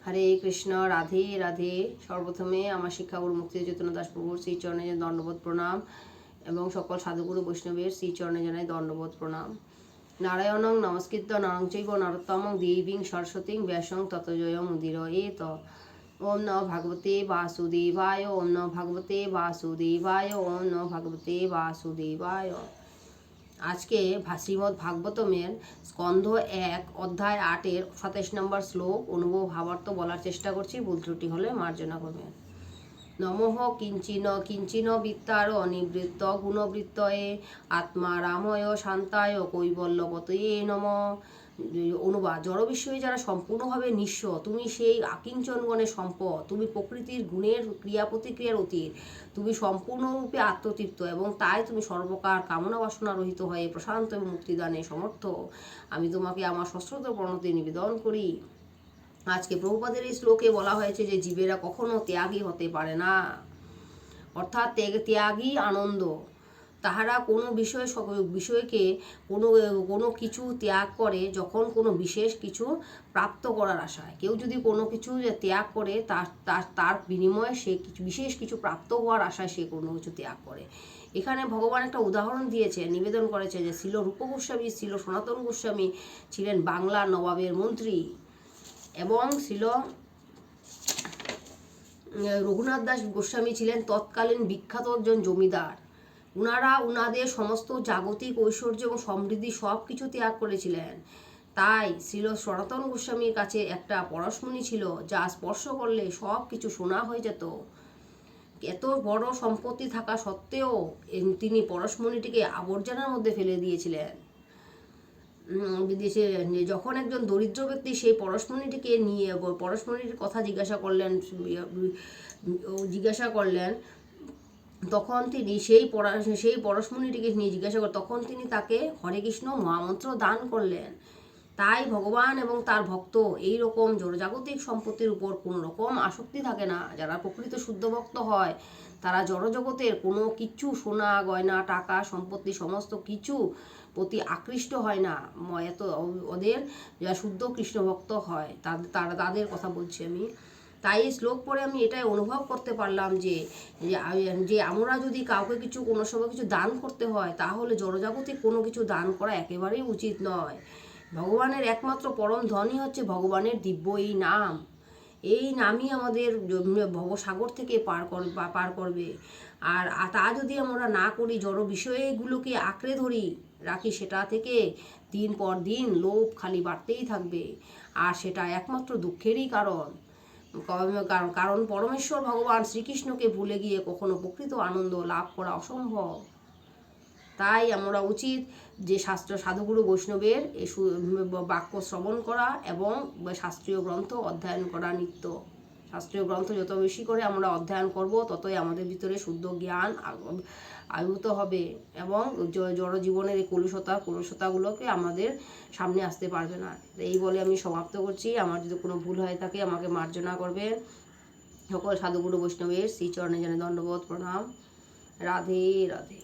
হরে কৃষ্ণ, রাধে রাধে। সর্বপ্রথমে আমার শিক্ষাগুরু মুক্তি চৈতন্য দাস প্রভুর শ্রীচরণে দণ্ডবোধ প্রণাম এবং সকল সাধুগুরু বৈষ্ণবের শ্রীচরণে জানাই দণ্ডবোধ প্রণাম। নারায়ণং নমস্কৃত্য নরং চৈব নরোত্তমং দেবীং সরস্বতীং ব্যাসং ততজয়ং মুদিরয়েত। ওম নমো ভগবতে বাসুদেবায়, ওম নমো ভগবতে বাসুদেবায়, ওম নমো ভগবতে বাসুদেবায়। আজকে শ্রীমদ্ ভাগবতমের স্কন্ধ 1 অধ্যায় 8-এর 27 নম্বর শ্লোক অনুভব ভাবার্থ বলার চেষ্টা করছি। ভুল ত্রুটি হলে মার্জনা করবেন। নমঃ কিঞ্চিন বিত্তার অনিবৃত্ত গুণবৃত্তয়ে আত্মা রাময় শান্তায় কৈবল্যপতয়ে নমঃ। অনুবাদ: জড় বিষয়ে যারা সম্পূর্ণভাবে নিঃস্ব, তুমি সেই আকিঞ্চনগণের সম্পদ, তুমি প্রকৃতির গুণের ক্রিয়া প্রতিক্রিয়ার অতীত, তুমি সম্পূর্ণরূপে আত্মতৃপ্ত এবং তাই তুমি সর্বকার কামনা বাসনা রহিত হয়ে প্রশান্ত এবং মুক্তিদানে সমর্থ। আমি তোমাকে আমার সশ্রদ্ধ প্রণতি নিবেদন করি। আজকে প্রভুপাদের এই শ্লোকে বলা হয়েছে যে জীবেরা কখনো ত্যাগী হতে পারে না, অর্থাৎ ত্যাগী আনন্দ। তাহারা কোনো বিষয়কে কোনো কিছু ত্যাগ করে যখন কোনো বিশেষ কিছু প্রাপ্ত করার আশায়। কেউ যদি কোনো কিছু ত্যাগ করে তার বিনিময়ে সে বিশেষ কিছু প্রাপ্ত হওয়ার আশায় সে কোনো কিছু ত্যাগ করে। এখানে ভগবান একটা উদাহরণ দিয়েছে, নিবেদন করেছে যে শিল রূপ গোস্বামী, শিল সনাতন গোস্বামী ছিলেন বাংলার নবাবের মন্ত্রী এবং শিল রঘুনাথ দাস গোস্বামী ছিলেন তৎকালীন বিখ্যাত একজন জমিদার। উনারা উনাদের সমস্ত জাগতিক ঐশ্বর্য এবং সমৃদ্ধি সব কিছু ত্যাগ করেছিলেন। তাই শ্রীল সনাতন গোস্বামীর কাছে একটা পরশমণি ছিল যা স্পর্শ করলে সব কিছু সোনা হয়ে যেত। এত বড় সম্পত্তি থাকা সত্ত্বেও তিনি পরশমণিটিকে আবর্জনার মধ্যে ফেলে দিয়েছিলেন। বিদেশে যখন একজন দরিদ্র ব্যক্তি সেই পরশমণিটিকে নিয়ে পরশমণির কথা জিজ্ঞাসা করলেন, তখন তিনি সেই পরশমণিটিকে নিয়ে জিজ্ঞাসা করেন, তখন তিনি তাকে হরে কৃষ্ণ মহামন্ত্র দান করলেন। তাই ভগবান এবং তার ভক্ত এই রকম জড়জাগতিক সম্পত্তির উপর কোনো রকম আসক্তি থাকে না। যারা প্রকৃত শুদ্ধ ভক্ত হয় তারা জড়জগতের কোনো কিছু, সোনা গয়না টাকা সম্পত্তি সমস্ত কিছু প্রতি আকৃষ্ট হয় না। এত ওদের যারা শুদ্ধ কৃষ্ণ ভক্ত হয় তাদের কথা বলছি আমি। তাই এই শ্লোক পড়ে আমি এটাই অনুভব করতে পারলাম যে আমরা যদি কাউকে কোনো সময় কিছু দান করতে হয় তাহলে জড়জাগতিক কোনো কিছু দান করা একেবারেই উচিত নয়। ভগবানের একমাত্র পরম ধনই হচ্ছে ভগবানের দিব্য এই নাম। এই নামই আমাদের ভবসাগর থেকে পার করবে। আর তা যদি আমরা না করি, জড় বিষয়গুলোকে আঁকড়ে রাখি, সেটা থেকে দিন পর দিন লোভ খালি বাড়তেই থাকবে। আর সেটা একমাত্র দুঃখেরই কারণ পরমেশ্বর ভগবান শ্রীকৃষ্ণকে ভুলে গিয়ে কখনো প্রকৃত আনন্দ লাভ করা অসম্ভব। তাই আমরা উচিত যে সাধুগুরু বৈষ্ণবের বাক্য শ্রবণ করা এবং শাস্ত্রীয় গ্রন্থ অধ্যয়ন করা নিত্য। শাস্ত্রীয় গ্রন্থ যত বেশি করে আমরা অধ্যয়ন করব ততই আমাদের ভিতরে শুদ্ধ জ্ঞান আয়ুত হবে এবং জড় জীবনের এই কলুষতাগুলোকে আমাদের সামনে আসতে পারবে না। এই বলে আমি সমাপ্ত করছি। আমার যদি কোনো ভুল হয়ে থাকে আমাকে মার্জনা করবেন। সকল সাধুগুরু বৈষ্ণবের শ্রীচরণে জানাই দণ্ডবোধ প্রণাম। রাধে রাধে।